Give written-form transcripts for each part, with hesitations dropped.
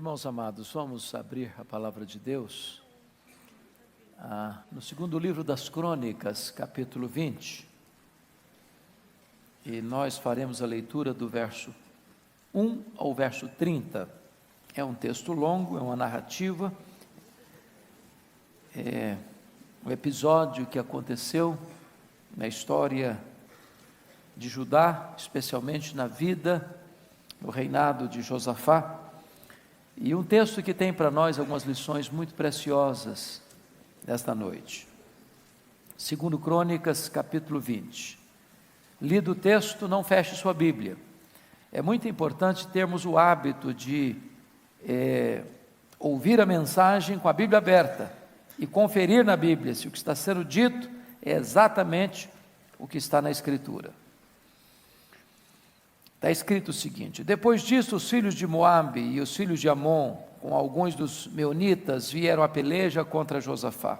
Irmãos amados, vamos abrir a palavra de Deus no segundo livro das Crônicas, capítulo 20. E nós faremos a leitura do verso 1 ao verso 30. É um texto longo, é uma narrativa, é um episódio que aconteceu na história de Judá, especialmente na vida, no reinado de Josafá. E um texto que tem para nós algumas lições muito preciosas nesta noite. Segundo Crônicas, capítulo 20. Lido o texto, não feche sua Bíblia. É muito importante termos o hábito de ouvir a mensagem com a Bíblia aberta e conferir na Bíblia se o que está sendo dito é exatamente o que está na Escritura. Está escrito o seguinte: depois disso, os filhos de Moabe e os filhos de Amon, com alguns dos meunitas, vieram à peleja contra Josafá.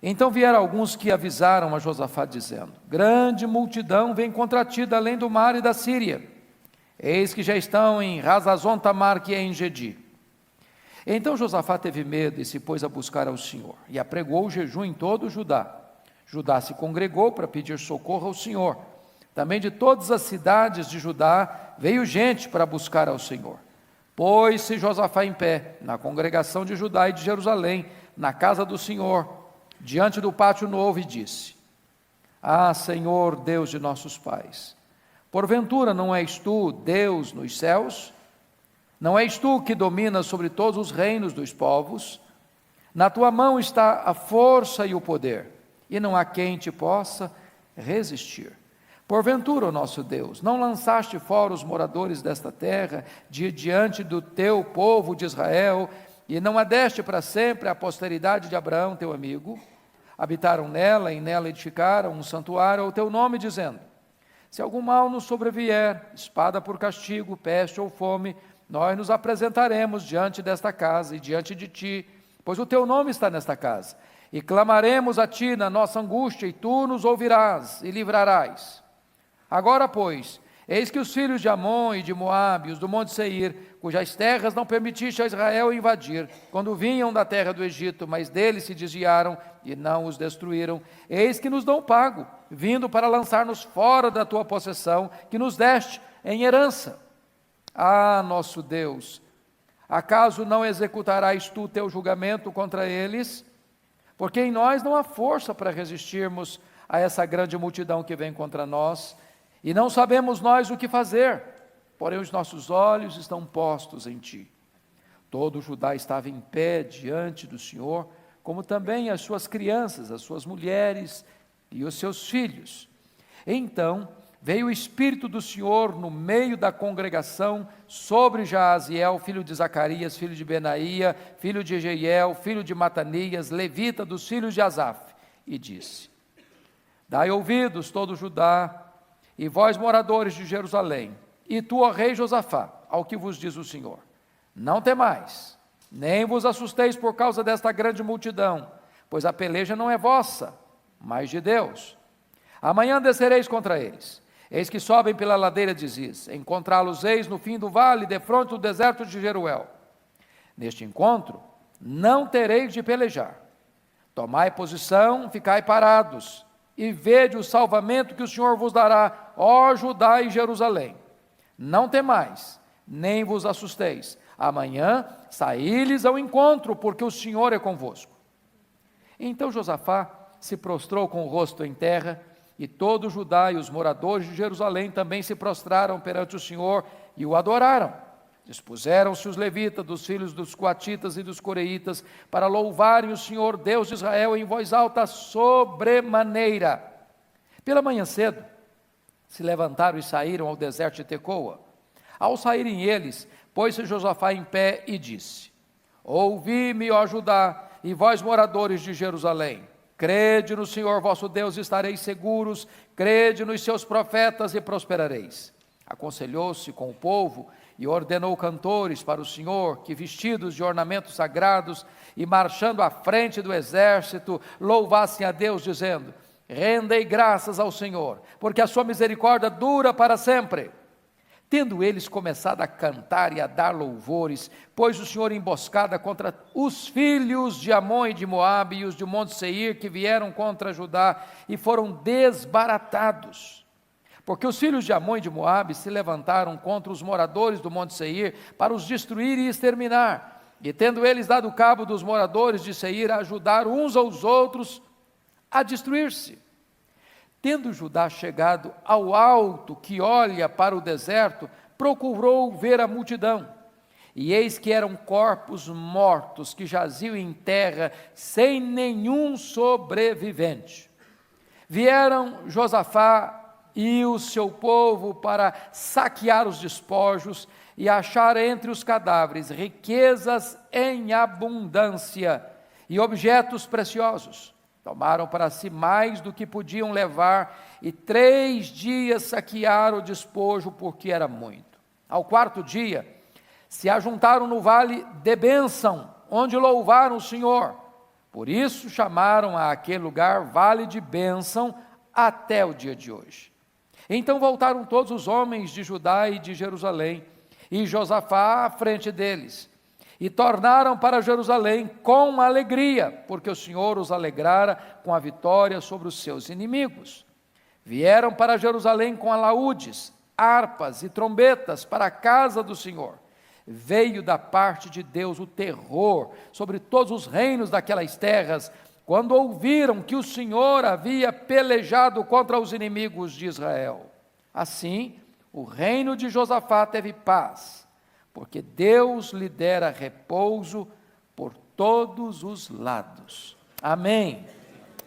Então vieram alguns que avisaram a Josafá, dizendo: grande multidão vem contra ti da além do mar e da Síria. Eis que já estão em Hazazon Tamar, que é em Gedi. Então Josafá teve medo e se pôs a buscar ao Senhor, e apregou o jejum em todo o Judá. Judá se congregou para pedir socorro ao Senhor. Também de todas as cidades de Judá veio gente para buscar ao Senhor. Pôs-se Josafá em pé, na congregação de Judá e de Jerusalém, na casa do Senhor, diante do pátio novo, e disse: Ah, Senhor, Deus de nossos pais, porventura não és tu Deus nos céus? Não és tu que dominas sobre todos os reinos dos povos? Na tua mão está a força e o poder, e não há quem te possa resistir. Porventura, ó nosso Deus, não lançaste fora os moradores desta terra diante do teu povo de Israel, e não a deste para sempre a posteridade de Abraão, teu amigo? Habitaram nela, e nela edificaram um santuário ao teu nome, dizendo: se algum mal nos sobrevier, espada por castigo, peste ou fome, nós nos apresentaremos diante desta casa e diante de ti, pois o teu nome está nesta casa, e clamaremos a ti na nossa angústia, e tu nos ouvirás e livrarás. Agora, pois, eis que os filhos de Amon e de Moabe, os do monte Seir, cujas terras não permitiste a Israel invadir, quando vinham da terra do Egito, mas deles se desviaram e não os destruíram, eis que nos dão pago, vindo para lançar-nos fora da tua possessão, que nos deste em herança. Ah, nosso Deus, acaso não executarás tu teu julgamento contra eles? Porque em nós não há força para resistirmos a essa grande multidão que vem contra nós, e não sabemos nós o que fazer, porém os nossos olhos estão postos em ti. Todo o Judá estava em pé diante do Senhor, como também as suas crianças, as suas mulheres e os seus filhos. Então veio o Espírito do Senhor no meio da congregação sobre Jaaziel, filho de Zacarias, filho de Benaía, filho de Jeiel, filho de Matanias, levita dos filhos de Asaf, e disse: dai ouvidos todo Judá, e vós moradores de Jerusalém, e tu, ó rei Josafá, ao que vos diz o Senhor: não temais, nem vos assusteis por causa desta grande multidão, pois a peleja não é vossa, mas de Deus. Amanhã descereis contra eles. Eis que sobem pela ladeira de Ziz, encontrá-los eis no fim do vale, defronte do deserto de Jeruel. Neste encontro, não tereis de pelejar. Tomai posição, ficai parados, e vede o salvamento que o Senhor vos dará, ó Judá e Jerusalém. Não temais, nem vos assusteis. Amanhã saí-lhes ao encontro, porque o Senhor é convosco. Então Josafá se prostrou com o rosto em terra, e todo o Judá e os moradores de Jerusalém também se prostraram perante o Senhor e o adoraram. Dispuseram-se os levitas, dos filhos dos coatitas e dos coreitas, para louvarem o Senhor Deus de Israel em voz alta sobremaneira. Pela manhã cedo, se levantaram e saíram ao deserto de Tecoa. Ao saírem eles, pôs-se Josafá em pé e disse: ouvi-me, ó Judá, e vós moradores de Jerusalém. Crede no Senhor vosso Deus e estareis seguros, crede nos seus profetas e prosperareis. Aconselhou-se com o povo e ordenou cantores para o Senhor, que vestidos de ornamentos sagrados e marchando à frente do exército, louvassem a Deus, dizendo: rendei graças ao Senhor, porque a sua misericórdia dura para sempre. Tendo eles começado a cantar e a dar louvores, pôs o Senhor emboscada contra os filhos de Amon e de Moabe e os de Monte Seir, que vieram contra Judá, e foram desbaratados. Porque os filhos de Amon e de Moabe se levantaram contra os moradores do Monte Seir, para os destruir e exterminar. E tendo eles dado cabo dos moradores de Seir, ajudaram uns aos outros a destruir-se. Tendo Judá chegado ao alto que olha para o deserto, procurou ver a multidão. E eis que eram corpos mortos que jaziam em terra, sem nenhum sobrevivente. Vieram Josafá e o seu povo para saquear os despojos e achar entre os cadáveres riquezas em abundância e objetos preciosos. Tomaram para si mais do que podiam levar, e 3 dias saquearam o despojo, porque era muito. Ao 4º dia, se ajuntaram no vale de Bênção, onde louvaram o Senhor. Por isso chamaram a aquele lugar Vale de Bênção, até o dia de hoje. Então voltaram todos os homens de Judá e de Jerusalém, e Josafá à frente deles. E tornaram para Jerusalém com alegria, porque o Senhor os alegrara com a vitória sobre os seus inimigos. Vieram para Jerusalém com alaúdes, harpas e trombetas para a casa do Senhor. Veio da parte de Deus o terror sobre todos os reinos daquelas terras, quando ouviram que o Senhor havia pelejado contra os inimigos de Israel. Assim, o reino de Josafá teve paz, porque Deus lhe dera repouso por todos os lados. Amém.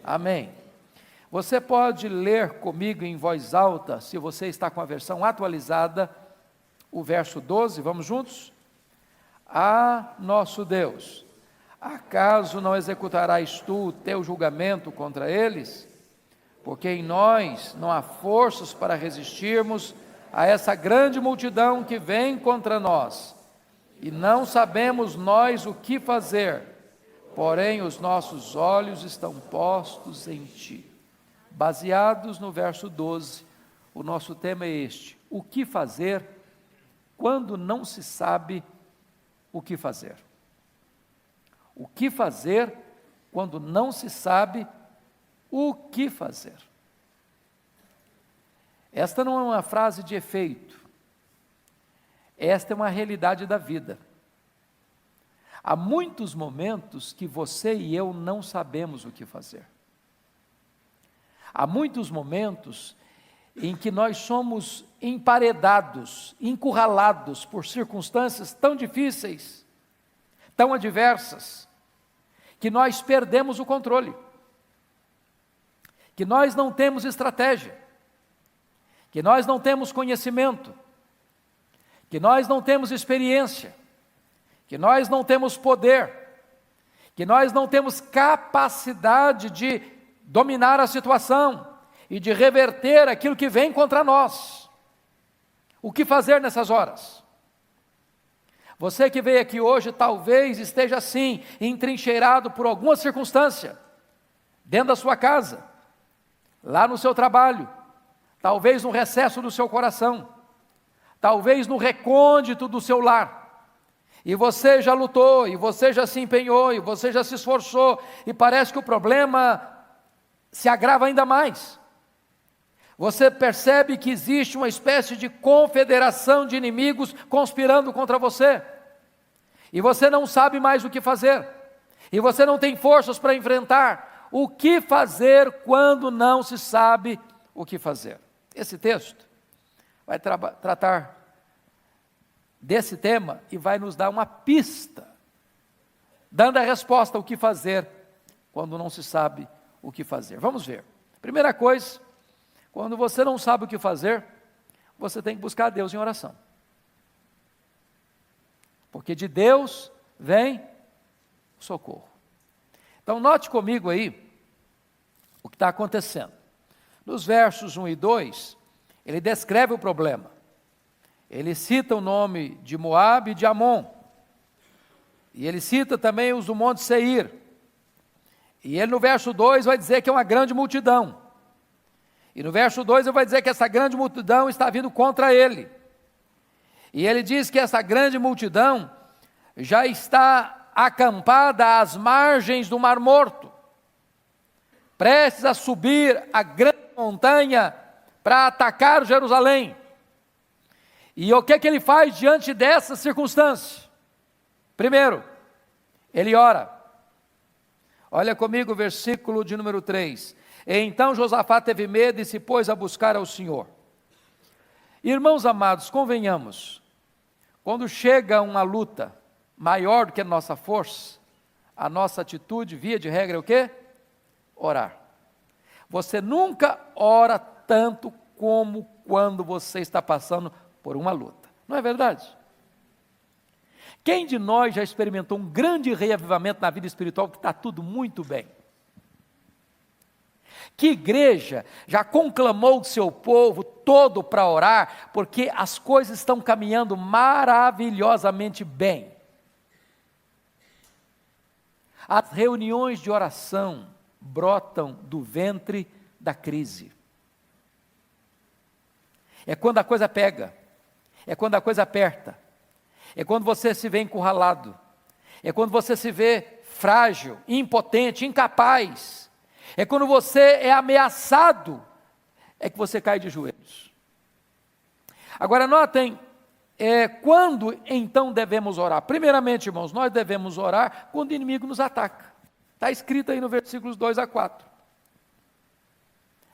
Amém. Você pode ler comigo em voz alta, se você está com a versão atualizada, o verso 12, vamos juntos? Ah, nosso Deus, acaso não executarás tu o teu julgamento contra eles? Porque em nós não há forças para resistirmos a essa grande multidão que vem contra nós, e não sabemos nós o que fazer, porém os nossos olhos estão postos em ti. Baseados no verso 12, o nosso tema é este: o que fazer quando não se sabe o que fazer? O que fazer quando não se sabe o que fazer? Esta não é uma frase de efeito, esta é uma realidade da vida. Há muitos momentos que você e eu não sabemos o que fazer. Há muitos momentos em que nós somos emparedados, encurralados por circunstâncias tão difíceis, tão adversas, que nós perdemos o controle, que nós não temos estratégia, que nós não temos conhecimento, que nós não temos experiência, que nós não temos poder, que nós não temos capacidade de dominar a situação e de reverter aquilo que vem contra nós. O que fazer nessas horas? Você que veio aqui hoje talvez esteja assim, entrincheirado por alguma circunstância, dentro da sua casa, lá no seu trabalho, talvez no recesso do seu coração, talvez no recôndito do seu lar, e você já lutou, e você já se empenhou, e você já se esforçou, e parece que o problema se agrava ainda mais. Você percebe que existe uma espécie de confederação de inimigos conspirando contra você, e você não sabe mais o que fazer, e você não tem forças para enfrentar. O que fazer quando não se sabe o que fazer? Esse texto vai tratar desse tema e vai nos dar uma pista, dando a resposta ao que fazer quando não se sabe o que fazer. Vamos ver. Primeira coisa, quando você não sabe o que fazer, você tem que buscar a Deus em oração. Porque de Deus vem o socorro. Então note comigo aí o que está acontecendo. Nos versos 1 e 2, ele descreve o problema. Ele cita o nome de Moabe e de Amon. E ele cita também os do Monte Seir. E ele no verso 2 vai dizer que é uma grande multidão. E no verso 2 ele vai dizer que essa grande multidão está vindo contra ele. E ele diz que essa grande multidão já está acampada às margens do Mar Morto, prestes a subir a grande montanha para atacar Jerusalém. E o que é que ele faz diante dessa circunstância? Primeiro, ele ora. Olha comigo o versículo de número 3. Então Josafá teve medo e se pôs a buscar ao Senhor. Irmãos amados, convenhamos, quando chega uma luta maior do que a nossa força, a nossa atitude, via de regra, é o quê? Orar. Você nunca ora tanto como quando você está passando por uma luta. Não é verdade? Quem de nós já experimentou um grande reavivamento na vida espiritual que está tudo muito bem? Que igreja já conclamou o seu povo todo para orar, porque as coisas estão caminhando maravilhosamente bem. As reuniões de oração brotam do ventre da crise. É quando a coisa pega, é quando a coisa aperta, é quando você se vê encurralado, é quando você se vê frágil, impotente, incapaz, é quando você é ameaçado, é que você cai de joelhos. Agora notem, quando então devemos orar? Primeiramente, irmãos, nós devemos orar quando o inimigo nos ataca. Está escrito aí no versículos 2 a 4.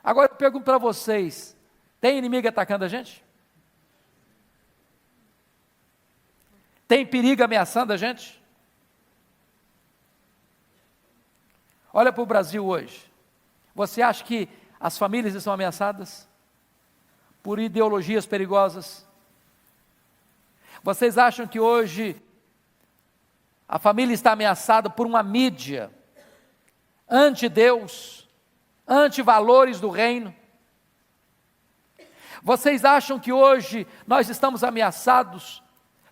Agora eu pergunto para vocês, tem inimigo atacando a gente? Tem perigo ameaçando a gente? Olha para o Brasil hoje. Você acha que as famílias estão ameaçadas por ideologias perigosas? Vocês acham que hoje a família está ameaçada por uma mídia anti-Deus, anti-valores do reino? Vocês acham que hoje nós estamos ameaçados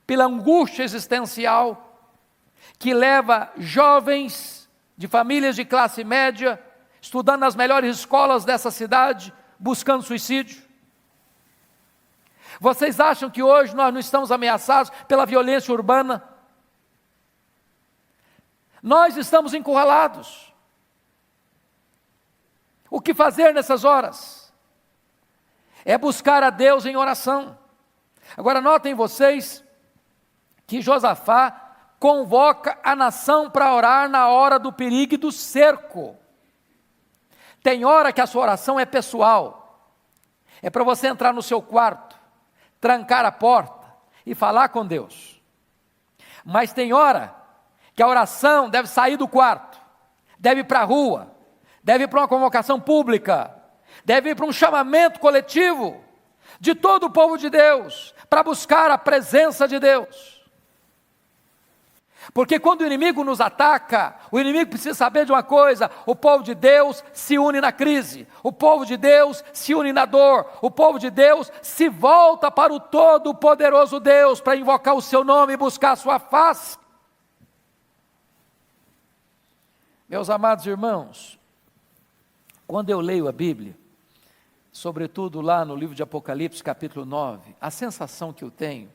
pela angústia existencial que leva jovens de famílias de classe média, estudando nas melhores escolas dessa cidade, buscando suicídio? Vocês acham que hoje nós não estamos ameaçados pela violência urbana? Nós estamos encurralados. O que fazer nessas horas? É buscar a Deus em oração. Agora notem vocês que Josafá convoca a nação para orar na hora do perigo e do cerco. Tem hora que a sua oração é pessoal, é para você entrar no seu quarto, trancar a porta e falar com Deus. Mas tem hora que a oração deve sair do quarto, deve ir para a rua, deve ir para uma convocação pública, deve ir para um chamamento coletivo de todo o povo de Deus, para buscar a presença de Deus. Porque quando o inimigo nos ataca, o inimigo precisa saber de uma coisa: o povo de Deus se une na crise, o povo de Deus se une na dor, o povo de Deus se volta para o todo-poderoso Deus, para invocar o seu nome e buscar a sua face. Meus amados irmãos, quando eu leio a Bíblia, sobretudo lá no livro de Apocalipse, capítulo 9, a sensação que eu tenho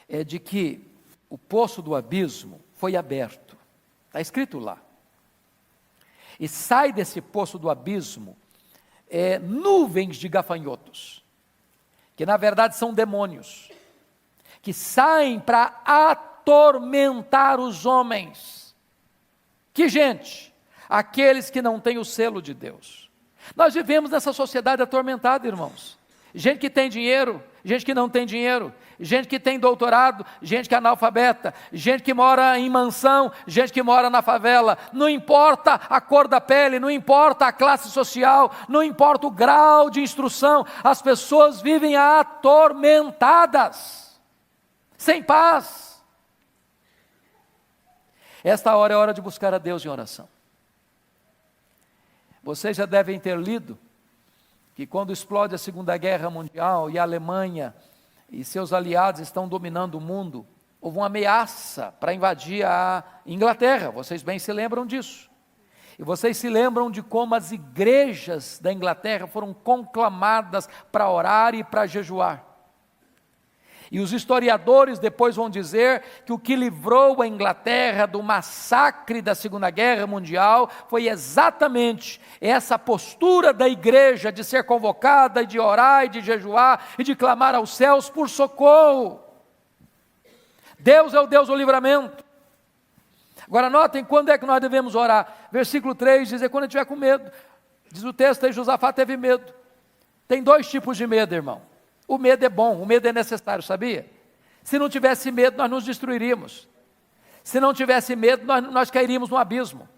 é de que o poço do abismo foi aberto, está escrito lá, e sai desse poço do abismo nuvens de gafanhotos, que na verdade são demônios, que saem para atormentar os homens. Que gente? Aqueles que não têm o selo de Deus. Nós vivemos nessa sociedade atormentada, irmãos. Gente que tem dinheiro, gente que não tem dinheiro, gente que tem doutorado, gente que é analfabeta, gente que mora em mansão, gente que mora na favela. Não importa a cor da pele, não importa a classe social, não importa o grau de instrução, as pessoas vivem atormentadas, sem paz. Esta hora é hora de buscar a Deus em oração. Vocês já devem ter lido que quando explode a Segunda Guerra Mundial e a Alemanha e seus aliados estão dominando o mundo, houve uma ameaça para invadir a Inglaterra. Vocês bem se lembram disso. E vocês se lembram de como as igrejas da Inglaterra foram conclamadas para orar e para jejuar. E os historiadores depois vão dizer que o que livrou a Inglaterra do massacre da Segunda Guerra Mundial foi exatamente essa postura da igreja de ser convocada, e de orar, e de jejuar, e de clamar aos céus por socorro. Deus é o Deus do livramento. Agora notem quando é que nós devemos orar. Versículo 3 diz, quando eu estiver com medo. Diz o texto aí, Josafá teve medo. Tem dois tipos de medo, irmão. O medo é bom, o medo é necessário, sabia? Se não tivesse medo, nós nos destruiríamos. Se não tivesse medo, nós cairíamos no abismo.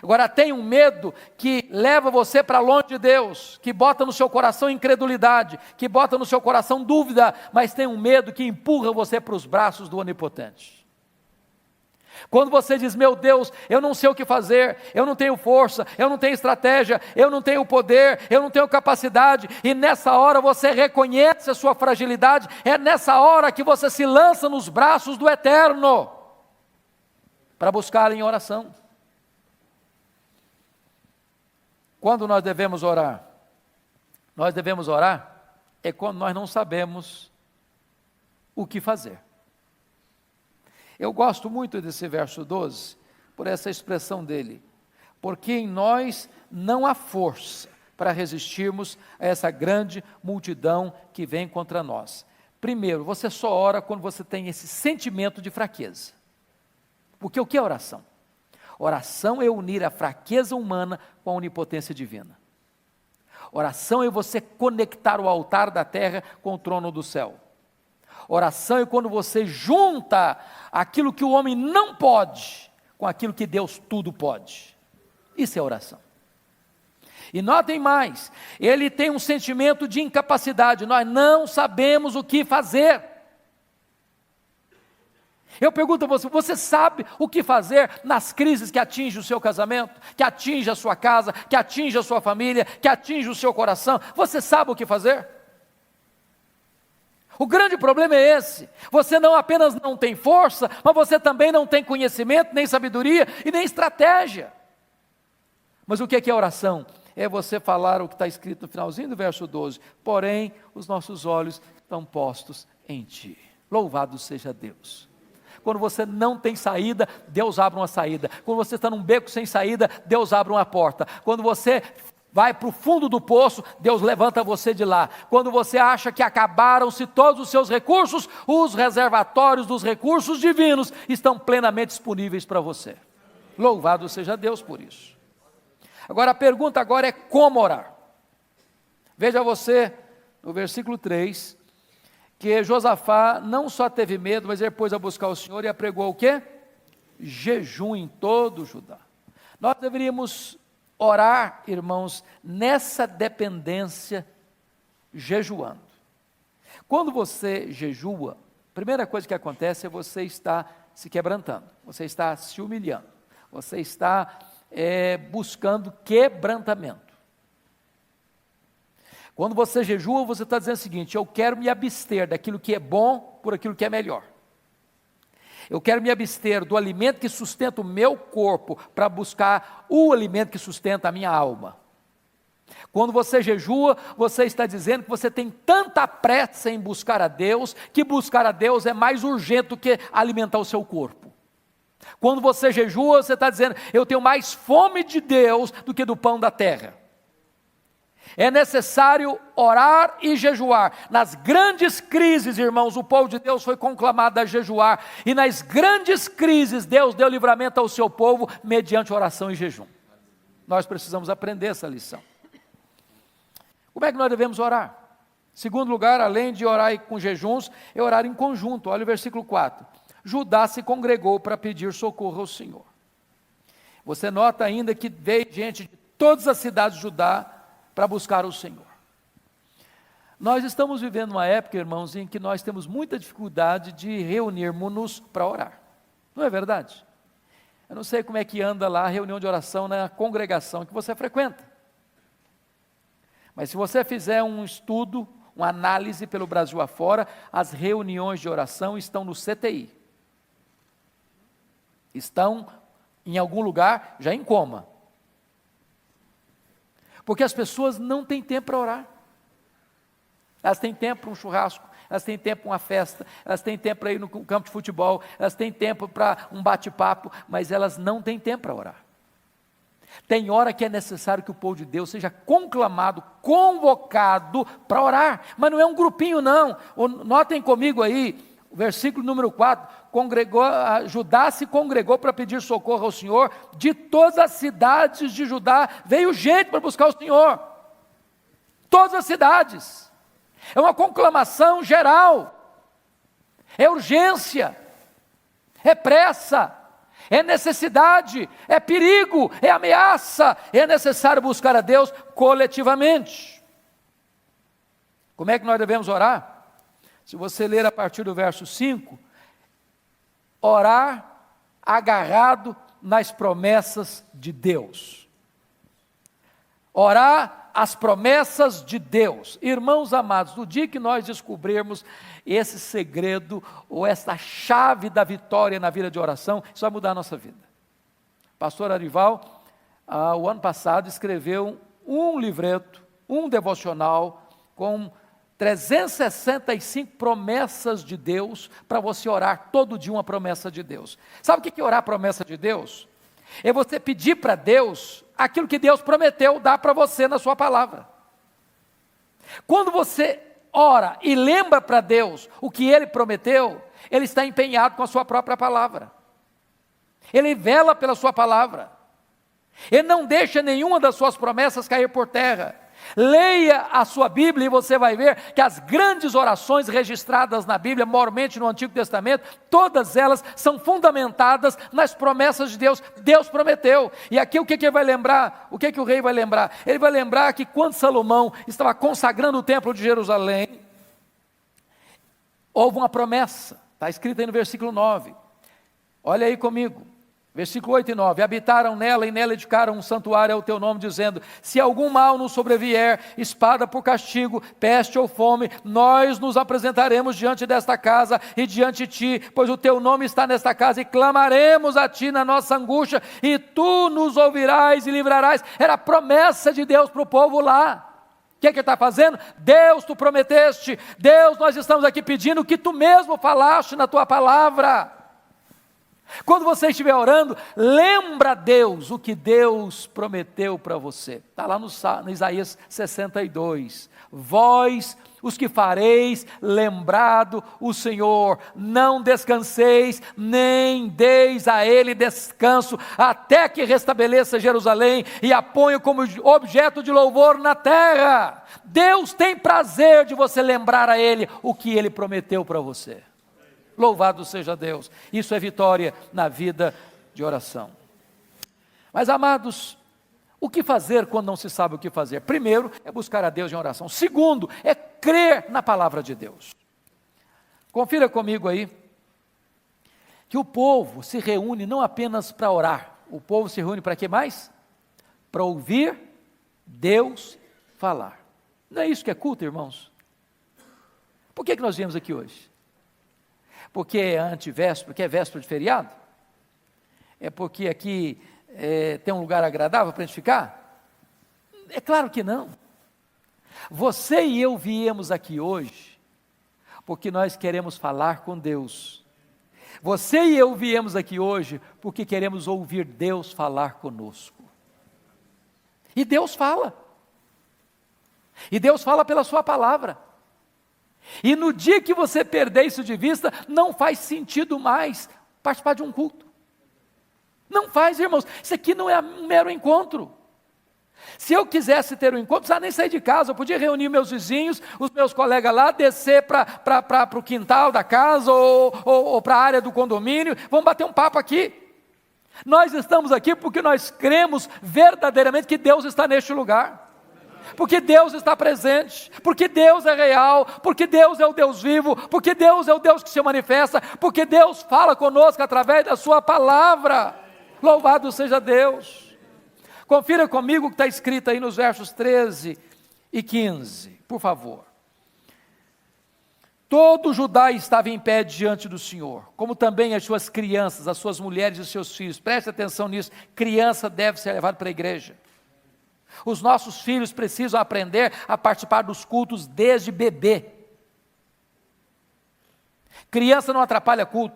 Agora tem um medo que leva você para longe de Deus, que bota no seu coração incredulidade, que bota no seu coração dúvida, mas tem um medo que empurra você para os braços do Onipotente. Quando você diz, meu Deus, eu não sei o que fazer, eu não tenho força, eu não tenho estratégia, eu não tenho poder, eu não tenho capacidade, e nessa hora você reconhece a sua fragilidade, é nessa hora que você se lança nos braços do Eterno, para buscá-lo em oração. Quando nós devemos orar? Nós devemos orar é quando nós não sabemos o que fazer. Eu gosto muito desse verso 12, por essa expressão dele, porque em nós não há força para resistirmos a essa grande multidão que vem contra nós. Primeiro, você só ora quando você tem esse sentimento de fraqueza. Porque o que é oração? Oração é unir a fraqueza humana com a onipotência divina. Oração é você conectar o altar da terra com o trono do céu. Oração é quando você junta aquilo que o homem não pode com aquilo que Deus tudo pode. Isso é oração. E notem mais, ele tem um sentimento de incapacidade, nós não sabemos o que fazer. Eu pergunto a você, você sabe o que fazer nas crises que atingem o seu casamento, que atinge a sua casa, que atinge a sua família, que atinge o seu coração? Você sabe o que fazer? O grande problema é esse, você não apenas não tem força, mas você também não tem conhecimento, nem sabedoria e nem estratégia. Mas o que é oração? É você falar o que está escrito no finalzinho do verso 12, porém os nossos olhos estão postos em Ti. Louvado seja Deus. Quando você não tem saída, Deus abre uma saída. Quando você está num beco sem saída, Deus abre uma porta. Quando você vai para o fundo do poço, Deus levanta você de lá. Quando você acha que acabaram-se todos os seus recursos, os reservatórios dos recursos divinos estão plenamente disponíveis para você. Louvado seja Deus por isso. Agora a pergunta agora é como orar. Veja você, no versículo 3, que Josafá não só teve medo, mas ele pôs a buscar o Senhor e apregou o quê? Jejum em todo o Judá. Nós deveríamos orar, irmãos, nessa dependência, jejuando. Quando você jejua, a primeira coisa que acontece é você estar se quebrantando, você está se humilhando, você está buscando quebrantamento. Quando você jejua, você está dizendo o seguinte, eu quero me abster daquilo que é bom por aquilo que é melhor. Eu quero me abster do alimento que sustenta o meu corpo para buscar o alimento que sustenta a minha alma. Quando você jejua, você está dizendo que você tem tanta pressa em buscar a Deus, que buscar a Deus é mais urgente do que alimentar o seu corpo. Quando você jejua, você está dizendo, eu tenho mais fome de Deus do que do pão da terra. É necessário orar e jejuar. Nas grandes crises, irmãos, o povo de Deus foi conclamado a jejuar. E nas grandes crises, Deus deu livramento ao seu povo mediante oração e jejum. Nós precisamos aprender essa lição. Como é que nós devemos orar? Segundo lugar, além de orar com jejuns, é orar em conjunto. Olha o versículo 4. Judá se congregou para pedir socorro ao Senhor. Você nota ainda que veio gente de todas as cidades de Judá para buscar o Senhor. Nós estamos vivendo uma época, irmãos, em que nós temos muita dificuldade de reunirmos-nos para orar. Não é verdade? Eu não sei como é que anda lá a reunião de oração na congregação que você frequenta. Mas se você fizer um estudo, uma análise pelo Brasil afora, as reuniões de oração estão no CTI. Estão em algum lugar já em coma. Porque as pessoas não têm tempo para orar. Elas têm tempo para um churrasco, elas têm tempo para uma festa, elas têm tempo para ir no campo de futebol, elas têm tempo para um bate-papo, mas elas não têm tempo para orar. Tem hora que é necessário que o povo de Deus seja conclamado, convocado para orar, mas não é um grupinho não. Notem comigo aí, o versículo número 4, Judá se congregou para pedir socorro ao Senhor, de todas as cidades de Judá veio gente para buscar o Senhor, todas as cidades, é uma conclamação geral, é urgência, é pressa, é necessidade, é perigo, é ameaça, é necessário buscar a Deus coletivamente. Como é que nós devemos orar? Se você ler a partir do verso 5, orar agarrado nas promessas de Deus. Orar as promessas de Deus. Irmãos amados, no dia que nós descobrirmos esse segredo, ou esta chave da vitória na vida de oração, isso vai mudar a nossa vida. Pastor Arival, o ano passado, escreveu um livreto, um devocional, com 365 promessas de Deus, para você orar todo dia uma promessa de Deus. Sabe o que é orar a promessa de Deus? É você pedir para Deus aquilo que Deus prometeu dar para você na sua palavra. Quando você ora e lembra para Deus o que Ele prometeu, Ele está empenhado com a sua própria palavra. Ele vela pela sua palavra. Ele não deixa nenhuma das suas promessas cair por terra. Leia a sua Bíblia e você vai ver que as grandes orações registradas na Bíblia, maiormente no Antigo Testamento, todas elas são fundamentadas nas promessas de Deus. Deus prometeu. E aqui o que ele vai lembrar? O que o rei vai lembrar? Ele vai lembrar que quando Salomão estava consagrando o templo de Jerusalém, houve uma promessa, está escrito aí no versículo 9, olha aí comigo. Versículo 8 e 9, habitaram nela e nela edificaram um santuário ao teu nome, dizendo, se algum mal nos sobrevier, espada por castigo, peste ou fome, nós nos apresentaremos diante desta casa e diante de ti, pois o teu nome está nesta casa, e clamaremos a ti na nossa angústia, e tu nos ouvirás e livrarás. Era a promessa de Deus para o povo lá. O que ele está fazendo? Deus, tu prometeste, Deus, nós estamos aqui pedindo o que tu mesmo falaste na tua palavra. Quando você estiver orando, lembra a Deus o que Deus prometeu para você. Está lá no Isaías 62. Vós, os que fareis, lembrado o Senhor, não descanseis, nem deis a Ele descanso, até que restabeleça Jerusalém e a ponha como objeto de louvor na terra. Deus tem prazer de você lembrar a Ele o que Ele prometeu para você. Louvado seja Deus, isso é vitória na vida de oração. Mas amados, o que fazer quando não se sabe o que fazer? Primeiro, é buscar a Deus em oração. Segundo, é crer na palavra de Deus. Confira comigo aí, que o povo se reúne não apenas para orar, o povo se reúne para quê mais? Para ouvir Deus falar. Não é isso que é culto, irmãos? Por que nós viemos aqui hoje? Porque é antivéspera, porque é véspera de feriado? É porque aqui tem um lugar agradável para a gente ficar? É claro que não. Você e eu viemos aqui hoje porque nós queremos falar com Deus. Você e eu viemos aqui hoje porque queremos ouvir Deus falar conosco. E Deus fala. E Deus fala pela sua palavra. E no dia que você perder isso de vista, não faz sentido mais participar de um culto. Não faz, irmãos. Isso aqui não é um mero encontro. Se eu quisesse ter um encontro, não precisava nem sair de casa. Eu podia reunir meus vizinhos, os meus colegas lá, descer para o quintal da casa ou para a área do condomínio. Vamos bater um papo aqui. Nós estamos aqui porque nós cremos verdadeiramente que Deus está neste lugar. Porque Deus está presente, porque Deus é real, porque Deus é o Deus vivo, porque Deus é o Deus que se manifesta, porque Deus fala conosco através da sua palavra. Louvado seja Deus. Confira comigo o que está escrito aí nos versos 13 e 15, por favor. Todo Judá estava em pé diante do Senhor, como também as suas crianças, as suas mulheres e os seus filhos. Preste atenção nisso, criança deve ser levada para a igreja. Os nossos filhos precisam aprender a participar dos cultos desde bebê. Criança não atrapalha culto.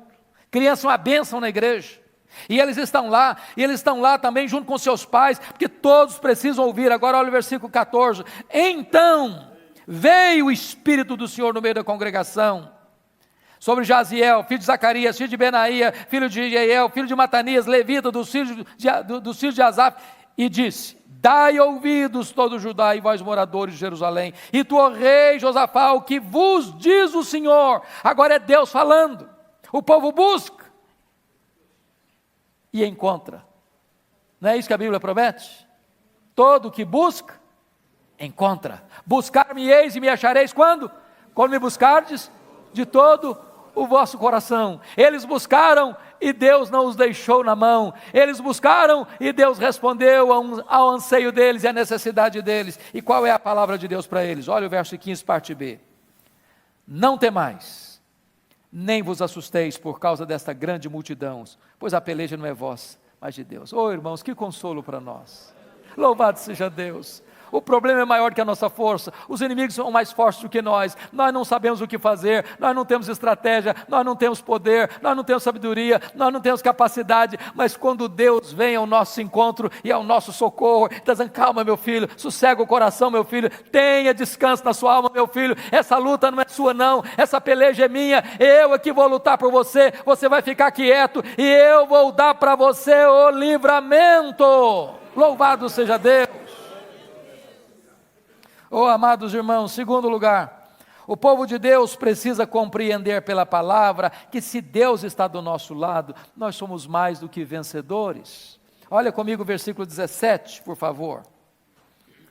Criança é uma bênção na igreja. E eles estão lá também junto com seus pais, porque todos precisam ouvir. Agora olha o versículo 14. Então veio o Espírito do Senhor no meio da congregação, sobre Jaziel, filho de Zacarias, filho de Benaía, filho de Jeiel, filho de Matanias, levita, dos filhos de Asaf, e disse: dai ouvidos todo Judá e vós moradores de Jerusalém, e tu, ó rei Josafá, o que vos diz o Senhor. Agora é Deus falando. O povo busca e encontra. Não é isso que a Bíblia promete? Todo que busca, encontra. Buscar-me-eis e me achareis quando? Quando me buscardes de todo o vosso coração. Eles buscaram e Deus não os deixou na mão. Eles buscaram e Deus respondeu ao anseio deles e à necessidade deles. E qual é a palavra de Deus para eles? Olha o verso 15, parte B. Não temais, nem vos assusteis por causa desta grande multidão, pois a peleja não é vossa, mas de Deus. Oh, irmãos, que consolo para nós. Louvado seja Deus. O problema é maior que a nossa força. Os inimigos são mais fortes do que nós. Nós não sabemos o que fazer. Nós não temos estratégia. Nós não temos poder. Nós não temos sabedoria. Nós não temos capacidade. Mas quando Deus vem ao nosso encontro e ao nosso socorro, está dizendo: calma, meu filho, sossega o coração, meu filho, tenha descanso na sua alma, meu filho. Essa luta não é sua, não. Essa peleja é minha. Eu é que vou lutar por você. Você vai ficar quieto e eu vou dar para você o livramento. Louvado seja Deus. Oh, amados irmãos, segundo lugar, o povo de Deus precisa compreender pela palavra que se Deus está do nosso lado, nós somos mais do que vencedores. Olha comigo o versículo 17, por favor.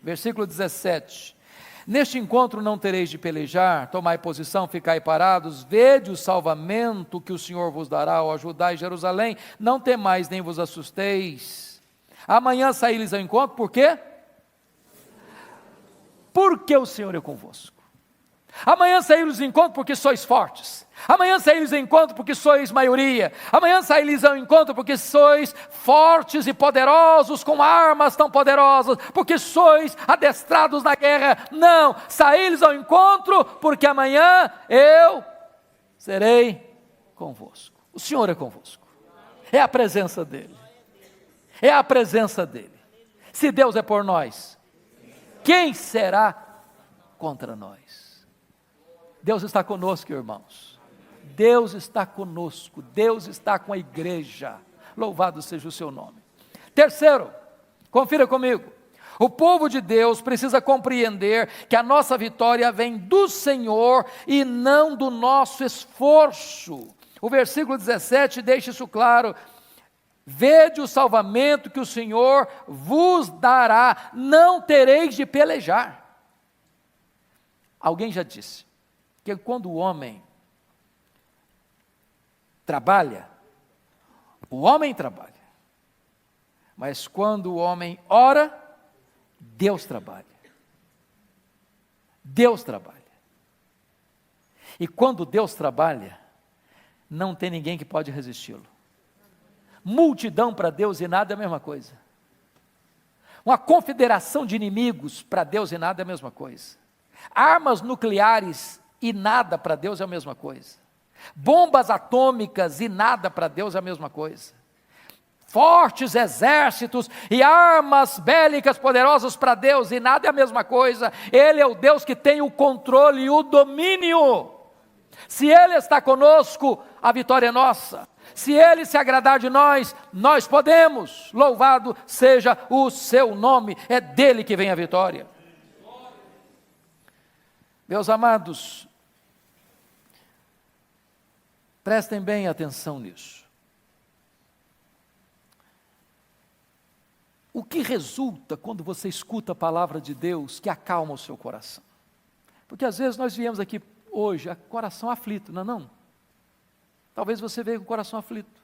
Versículo 17. Neste encontro não tereis de pelejar, tomai posição, ficai parados, vede o salvamento que o Senhor vos dará ao ajudar em Jerusalém, não temais nem vos assusteis. Amanhã saí-lhes ao encontro, por quê? Porque o Senhor é convosco. Amanhã saí-lhes ao encontro porque sois fortes. Amanhã saí-lhes ao encontro porque sois maioria. Amanhã saí-lhes ao encontro porque sois fortes e poderosos, com armas tão poderosas, porque sois adestrados na guerra. Não, saí-lhes ao encontro porque amanhã eu serei convosco. O Senhor é convosco. É a presença dEle. É a presença dEle. Se Deus é por nós, quem será contra nós? Deus está conosco, irmãos. Deus está conosco. Deus está com a igreja. Louvado seja o seu nome. Terceiro, confira comigo. O povo de Deus precisa compreender que a nossa vitória vem do Senhor e não do nosso esforço. O versículo 17 deixa isso claro. Vede o salvamento que o Senhor vos dará, não tereis de pelejar. Alguém já disse que quando o homem trabalha, mas quando o homem ora, Deus trabalha. Deus trabalha. E quando Deus trabalha, não tem ninguém que pode resisti-lo. Multidão para Deus e nada é a mesma coisa. Uma confederação de inimigos para Deus e nada é a mesma coisa. Armas nucleares e nada para Deus é a mesma coisa. Bombas atômicas e nada para Deus é a mesma coisa. Fortes exércitos e armas bélicas poderosas para Deus e nada é a mesma coisa. Ele é o Deus que tem o controle e o domínio. Se Ele está conosco, a vitória é nossa. Se Ele se agradar de nós, nós podemos. Louvado seja o seu nome, é dele que vem a vitória. Meus amados, prestem bem atenção nisso. O que resulta quando você escuta a palavra de Deus que acalma o seu coração? Porque às vezes nós viemos aqui hoje, coração aflito, não é não? Talvez você veja com o coração aflito.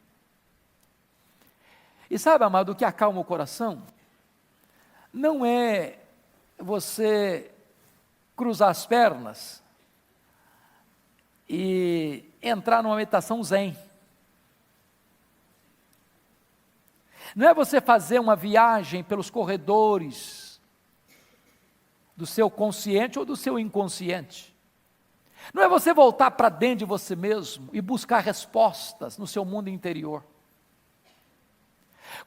E sabe, amado, o que acalma o coração? Não é você cruzar as pernas e entrar numa meditação zen. Não é você fazer uma viagem pelos corredores do seu consciente ou do seu inconsciente. Não é você voltar para dentro de você mesmo e buscar respostas no seu mundo interior.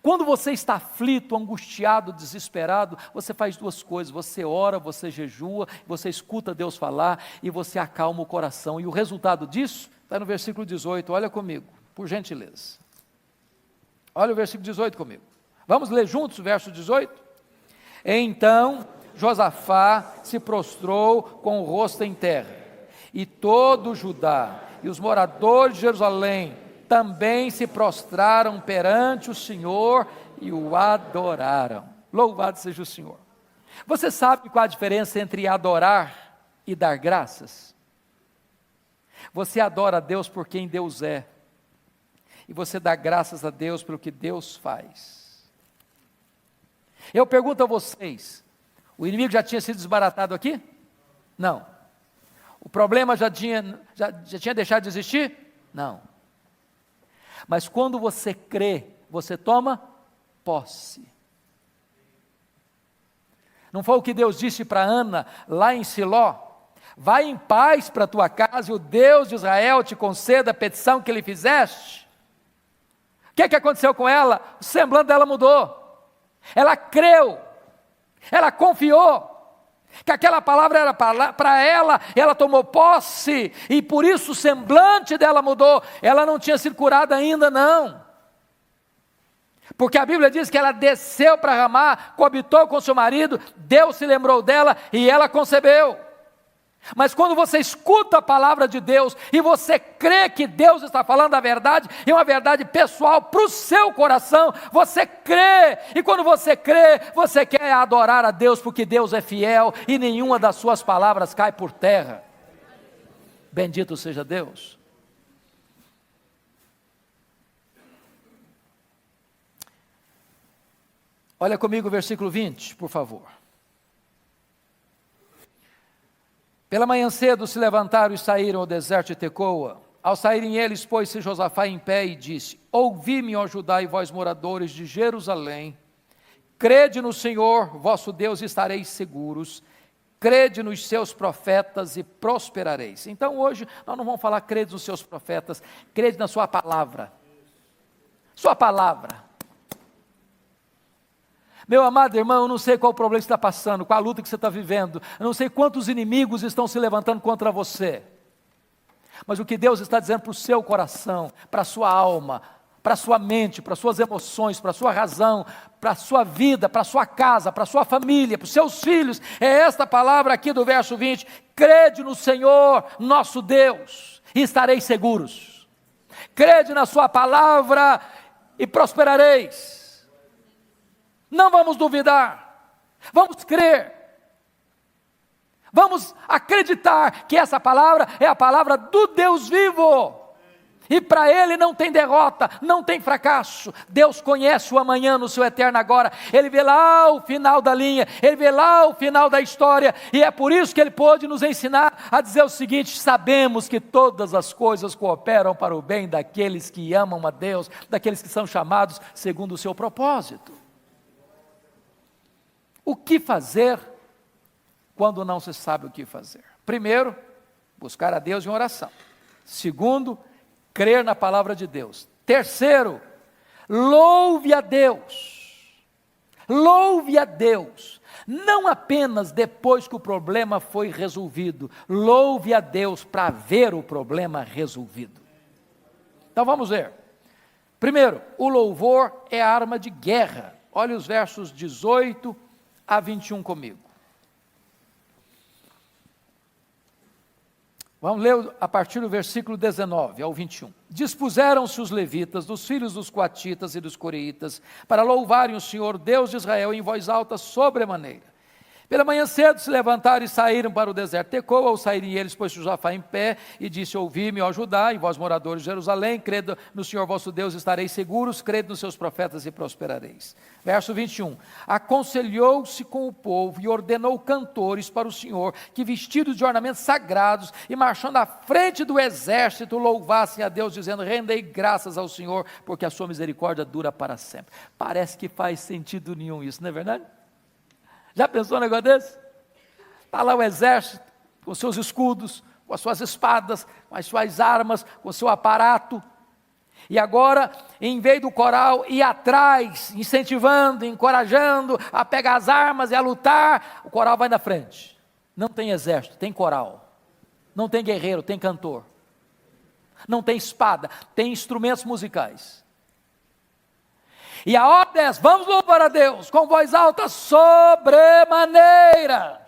Quando você está aflito, angustiado, desesperado, você faz duas coisas: você ora, você jejua, você escuta Deus falar e você acalma o coração. E o resultado disso está no versículo 18, olha comigo, por gentileza. Olha o versículo 18 comigo. Vamos ler juntos o verso 18? Então Josafá se prostrou com o rosto em terra, e todo Judá e os moradores de Jerusalém também se prostraram perante o Senhor e o adoraram. Louvado seja o Senhor. Você sabe qual a diferença entre adorar e dar graças? Você adora a Deus por quem Deus é, e você dá graças a Deus pelo que Deus faz. Eu pergunto a vocês, o inimigo já tinha sido desbaratado aqui? Não. O problema já tinha deixado de existir? Não. Mas quando você crê, você toma posse. Não foi o que Deus disse para Ana, lá em Siló? Vai em paz para a tua casa e o Deus de Israel te conceda a petição que lhe fizeste. O que aconteceu com ela? O semblante dela mudou. Ela creu, ela confiou que aquela palavra era para ela, ela tomou posse, e por isso o semblante dela mudou. Ela não tinha sido curada ainda, não, porque a Bíblia diz que ela desceu para Ramá, coabitou com seu marido, Deus se lembrou dela e ela concebeu. Mas quando você escuta a palavra de Deus e você crê que Deus está falando a verdade, e uma verdade pessoal para o seu coração, você crê, e quando você crê, você quer adorar a Deus porque Deus é fiel e nenhuma das suas palavras cai por terra. Bendito seja Deus. Olha comigo o versículo 20, por favor. Pela manhã cedo se levantaram e saíram ao deserto de Tecoa. Ao saírem eles, pôs-se Josafá em pé e disse: ouvi-me, ó Judá e vós moradores de Jerusalém, crede no Senhor vosso Deus e estareis seguros, crede nos seus profetas e prosperareis. Então hoje nós não vamos falar crede nos seus profetas, crede na sua palavra. Sua palavra. Meu amado irmão, eu não sei qual o problema que você está passando, qual a luta que você está vivendo, eu não sei quantos inimigos estão se levantando contra você, mas o que Deus está dizendo para o seu coração, para a sua alma, para a sua mente, para as suas emoções, para a sua razão, para a sua vida, para a sua casa, para a sua família, para os seus filhos, é esta palavra aqui do verso 20, crede no Senhor nosso Deus e estareis seguros, crede na sua palavra e prosperareis. Não vamos duvidar, vamos crer, vamos acreditar que essa palavra é a palavra do Deus vivo, e para Ele não tem derrota, não tem fracasso. Deus conhece o amanhã no seu eterno agora, Ele vê lá o final da linha, Ele vê lá o final da história, e é por isso que Ele pôde nos ensinar a dizer o seguinte: sabemos que todas as coisas cooperam para o bem daqueles que amam a Deus, daqueles que são chamados segundo o seu propósito. O que fazer quando não se sabe o que fazer? Primeiro, buscar a Deus em oração. Segundo, crer na palavra de Deus. Terceiro, louve a Deus. Louve a Deus. Não apenas depois que o problema foi resolvido. Louve a Deus para ver o problema resolvido. Então vamos ver. Primeiro, o louvor é arma de guerra. Olha os versos 18 a 21 comigo. Vamos ler a partir do versículo 19 ao 21. Dispuseram-se os levitas, dos filhos dos coatitas e dos coreitas, para louvarem o Senhor Deus de Israel em voz alta sobremaneira. Pela manhã cedo se levantaram e saíram para o deserto de Tecoa. Ao saírem eles, pôs Josafá em pé e disse: ouvi-me, ó Judá, e vós moradores de Jerusalém, crede no Senhor vosso Deus, estareis seguros, crede nos seus profetas e prosperareis. Verso 21, aconselhou-se com o povo e ordenou cantores para o Senhor, que vestidos de ornamentos sagrados e marchando à frente do exército, louvassem a Deus, dizendo: rendei graças ao Senhor, porque a sua misericórdia dura para sempre. Parece que faz sentido nenhum isso, não é verdade? Já pensou um negócio desse? Está lá o exército, com seus escudos, com as suas espadas, com as suas armas, com o seu aparato. E agora, em vez do coral ir atrás, incentivando, encorajando a pegar as armas e a lutar, o coral vai na frente. Não tem exército, tem coral. Não tem guerreiro, tem cantor. Não tem espada, tem instrumentos musicais. E a ordem é: vamos louvar a Deus com voz alta sobremaneira.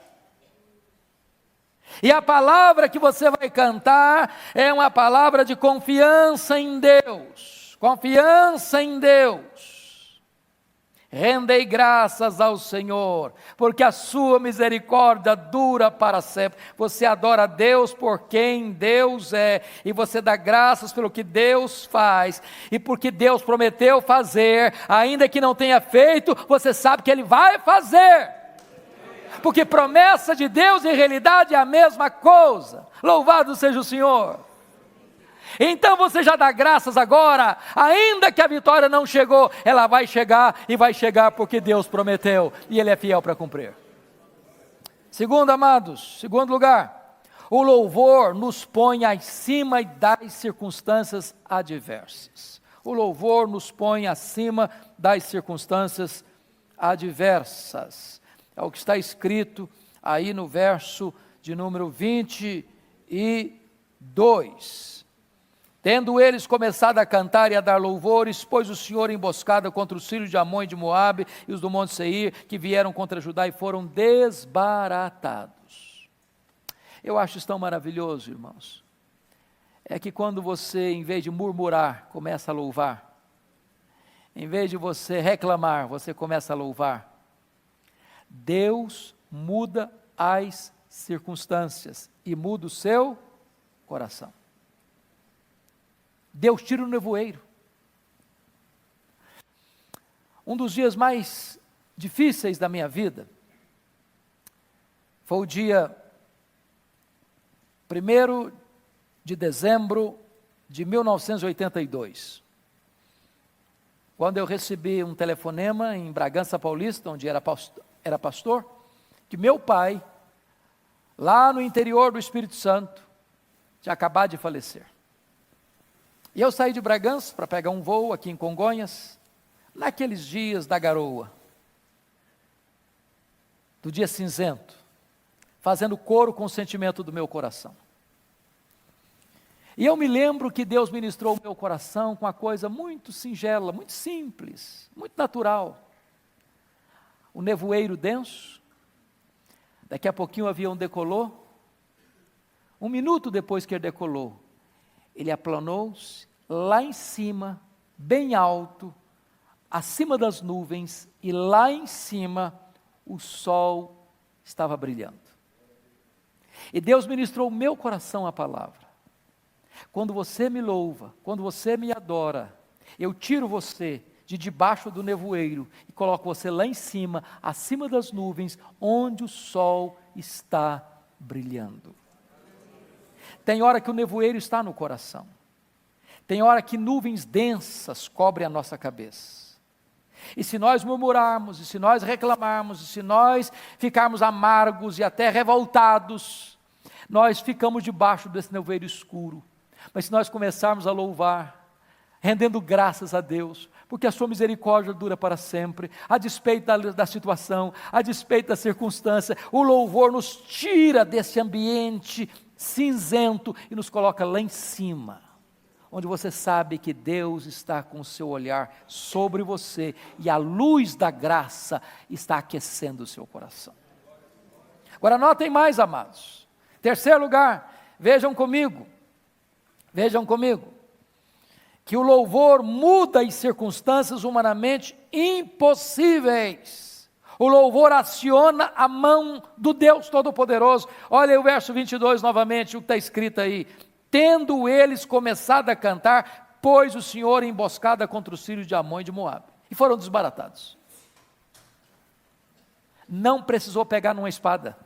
E a palavra que você vai cantar é uma palavra de confiança em Deus. Confiança em Deus. Rendei graças ao Senhor, porque a sua misericórdia dura para sempre. Você adora a Deus por quem Deus é, e você dá graças pelo que Deus faz, e porque Deus prometeu fazer, ainda que não tenha feito, você sabe que Ele vai fazer. Porque promessa de Deus e realidade é a mesma coisa. Louvado seja o Senhor. Então você já dá graças agora, ainda que a vitória não chegou, ela vai chegar, e vai chegar porque Deus prometeu, e Ele é fiel para cumprir. Segundo, amados, segundo lugar, o louvor nos põe acima das circunstâncias adversas. O louvor nos põe acima das circunstâncias adversas. É o que está escrito aí no verso de número 22. Tendo eles começado a cantar e a dar louvores, pôs o Senhor emboscada contra os filhos de Amon e de Moabe e os do monte Seir, que vieram contra Judá e foram desbaratados. Eu acho isso tão maravilhoso, irmãos. É que quando você, em vez de murmurar, começa a louvar, em vez de você reclamar, você começa a louvar, Deus muda as circunstâncias e muda o seu coração. Deus tira o nevoeiro. Um dos dias mais difíceis da minha vida foi o dia 1º de dezembro de 1982, quando eu recebi um telefonema em Bragança Paulista, onde era pastor, que meu pai, lá no interior do Espírito Santo, tinha acabado de falecer. E eu saí de Bragança para pegar um voo aqui em Congonhas, naqueles dias da garoa, do dia cinzento, fazendo coro com o sentimento do meu coração. E eu me lembro que Deus ministrou o meu coração com uma coisa muito singela, muito simples, muito natural. O nevoeiro denso, daqui a pouquinho o avião decolou. 1 minuto depois que ele decolou, ele aplanou-se lá em cima, bem alto, acima das nuvens, e lá em cima o sol estava brilhando. E Deus ministrou o meu coração a palavra: quando você me louva, quando você me adora, eu tiro você de debaixo do nevoeiro e coloco você lá em cima, acima das nuvens, onde o sol está brilhando. Tem hora que o nevoeiro está no coração. Tem hora que nuvens densas cobrem a nossa cabeça. E se nós murmurarmos, e se nós reclamarmos, e se nós ficarmos amargos e até revoltados, nós ficamos debaixo desse nevoeiro escuro. Mas se nós começarmos a louvar, rendendo graças a Deus, porque a sua misericórdia dura para sempre, a despeito da situação, a despeito da circunstância, o louvor nos tira desse ambiente cinzento e nos coloca lá em cima, onde você sabe que Deus está com o seu olhar sobre você e a luz da graça está aquecendo o seu coração. Agora notem mais, amados. Terceiro lugar, vejam comigo, que o louvor muda as circunstâncias humanamente impossíveis. O louvor aciona a mão do Deus Todo-Poderoso. Olha aí o verso 22 novamente, o que está escrito aí. Tendo eles começado a cantar, pôs o Senhor emboscada contra os filhos de Amon e de Moabe, e foram desbaratados. Não precisou pegar numa espada,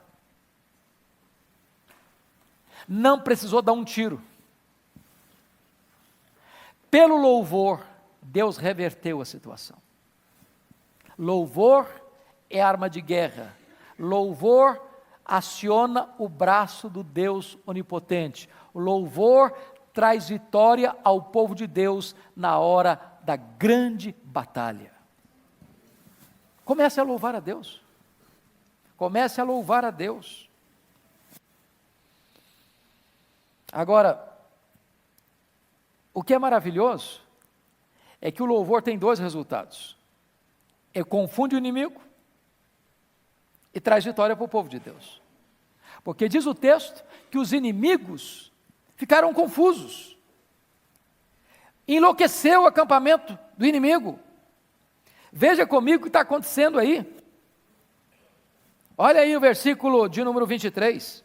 não precisou dar um tiro. Pelo louvor, Deus reverteu a situação. Louvor é arma de guerra. Louvor aciona o braço do Deus onipotente. O louvor traz vitória ao povo de Deus na hora da grande batalha. Comece a louvar a Deus. Comece a louvar a Deus. Agora, o que é maravilhoso é que o louvor tem dois resultados. Ele confunde o inimigo e traz vitória para o povo de Deus. Porque diz o texto que os inimigos ficaram confusos. Enlouqueceu o acampamento do inimigo. Veja comigo o que está acontecendo aí. Olha aí o versículo de número 23.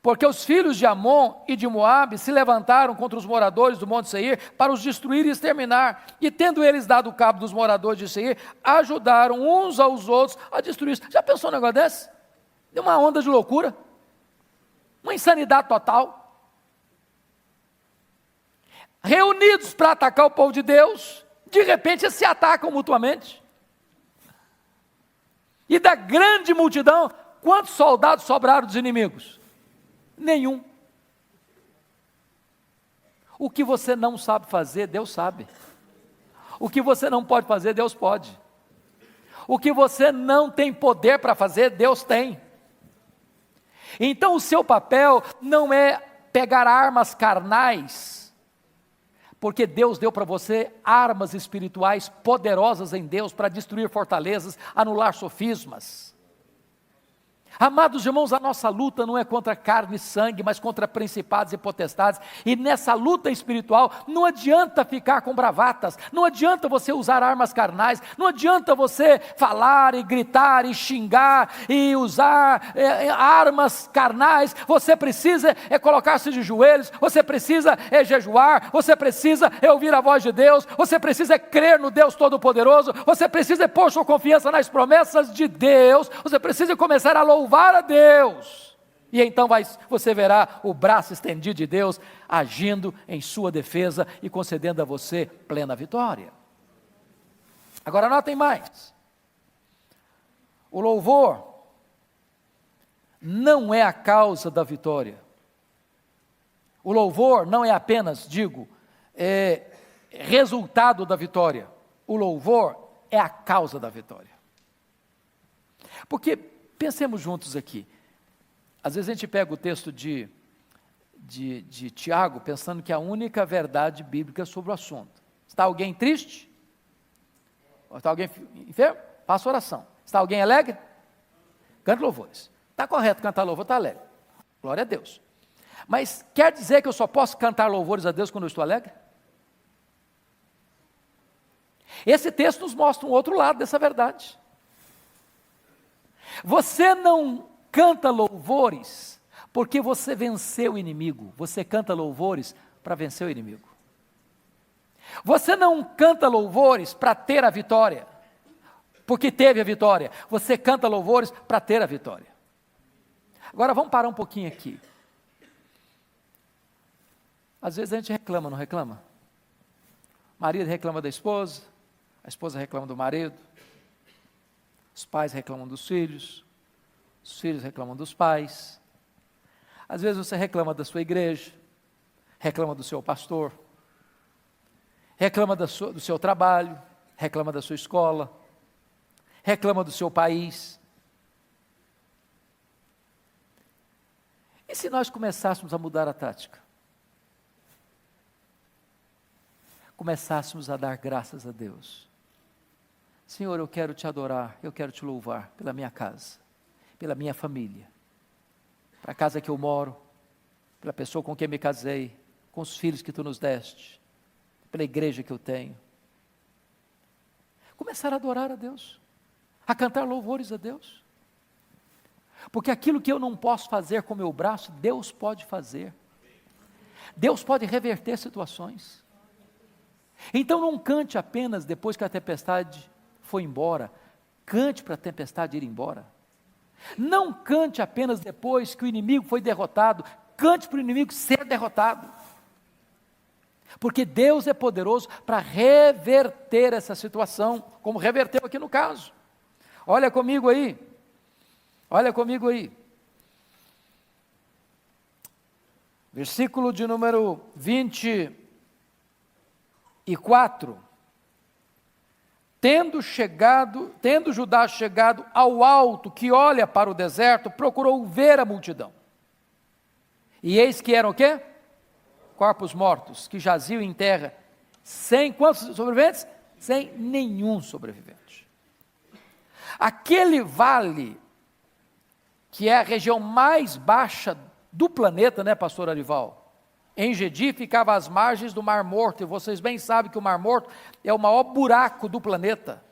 Porque os filhos de Amon e de Moabe se levantaram contra os moradores do Monte Seir para os destruir e exterminar. E tendo eles dado cabo dos moradores de Seir, ajudaram uns aos outros a destruir. Já pensou um negócio desse? Deu uma onda de loucura. Uma insanidade total. Reunidos para atacar o povo de Deus, de repente eles se atacam mutuamente. E da grande multidão, quantos soldados sobraram dos inimigos? Nenhum. O que você não sabe fazer, Deus sabe. O que você não pode fazer, Deus pode. O que você não tem poder para fazer, Deus tem. Então o seu papel não é pegar armas carnais, porque Deus deu para você armas espirituais poderosas em Deus para destruir fortalezas, anular sofismas. Amados irmãos, a nossa luta não é contra carne e sangue, mas contra principados e potestades, e nessa luta espiritual, não adianta ficar com bravatas, não adianta você usar armas carnais, não adianta você falar e gritar e xingar e usar armas carnais, você precisa colocar-se de joelhos, você precisa jejuar, você precisa ouvir a voz de Deus, você precisa crer no Deus Todo-Poderoso, você precisa pôr sua confiança nas promessas de Deus, você precisa começar a louvar a Deus, e então você verá o braço estendido de Deus agindo em sua defesa e concedendo a você plena vitória. Agora notem mais, o louvor não é a causa da vitória, o louvor não é apenas, resultado da vitória, o louvor é a causa da vitória. Porque pensemos juntos aqui. Às vezes a gente pega o texto de Tiago, pensando que é a única verdade bíblica sobre o assunto. Está alguém triste? Está alguém enfermo? Faça oração. Está alguém alegre? Cante louvores. Está correto cantar louvor, está alegre. Glória a Deus. Mas quer dizer que eu só posso cantar louvores a Deus quando eu estou alegre? Esse texto nos mostra um outro lado dessa verdade. Você não canta louvores porque você venceu o inimigo, você canta louvores para vencer o inimigo. Você não canta louvores para ter a vitória, porque teve a vitória, você canta louvores para ter a vitória. Agora vamos parar um pouquinho aqui. Às vezes a gente reclama, não reclama? O marido reclama da esposa, a esposa reclama do marido, os pais reclamam dos filhos, os filhos reclamam dos pais. Às vezes você reclama da sua igreja, reclama do seu pastor, reclama do seu trabalho, reclama da sua escola, reclama do seu país. E se nós começássemos a mudar a tática? Começássemos a dar graças a Deus. Senhor, eu quero te adorar, eu quero te louvar pela minha casa, pela minha família, pela casa que eu moro, pela pessoa com quem me casei, com os filhos que tu nos deste, pela igreja que eu tenho. Começar a adorar a Deus, a cantar louvores a Deus, porque aquilo que eu não posso fazer com o meu braço, Deus pode fazer. Deus pode reverter situações. Então não cante apenas depois que a tempestade foi embora, cante para a tempestade ir embora. Não cante apenas depois que o inimigo foi derrotado, cante para o inimigo ser derrotado. Porque Deus é poderoso para reverter essa situação, como reverteu aqui no caso. Olha comigo aí, olha comigo aí. versículo de número 24. Tendo Judá chegado ao alto que olha para o deserto, procurou ver a multidão. E eis que eram o quê? Corpos mortos, que jaziam em terra, sem quantos sobreviventes? Sem nenhum sobrevivente. Aquele vale, que é a região mais baixa do planeta, né, pastor Arival? Em Gedi ficava às margens do Mar Morto, e vocês bem sabem que o Mar Morto é o maior buraco do planeta,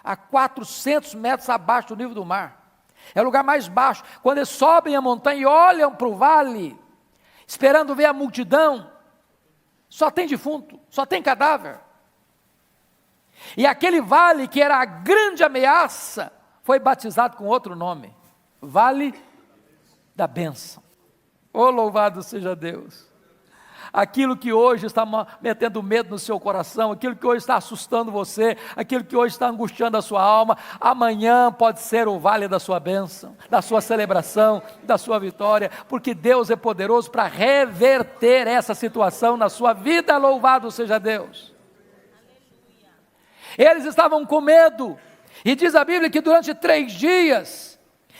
a 400 metros abaixo do nível do mar. É o lugar mais baixo. Quando eles sobem a montanha e olham para o vale, esperando ver a multidão, só tem defunto, só tem cadáver. E aquele vale, que era a grande ameaça, foi batizado com outro nome, Vale da Bênção. Oh, louvado seja Deus! Aquilo que hoje está metendo medo no seu coração, aquilo que hoje está assustando você, aquilo que hoje está angustiando a sua alma, amanhã pode ser o vale da sua bênção, da sua celebração, da sua vitória, porque Deus é poderoso para reverter essa situação na sua vida. Louvado seja Deus! Eles estavam com medo, e diz a Bíblia que durante 3 dias,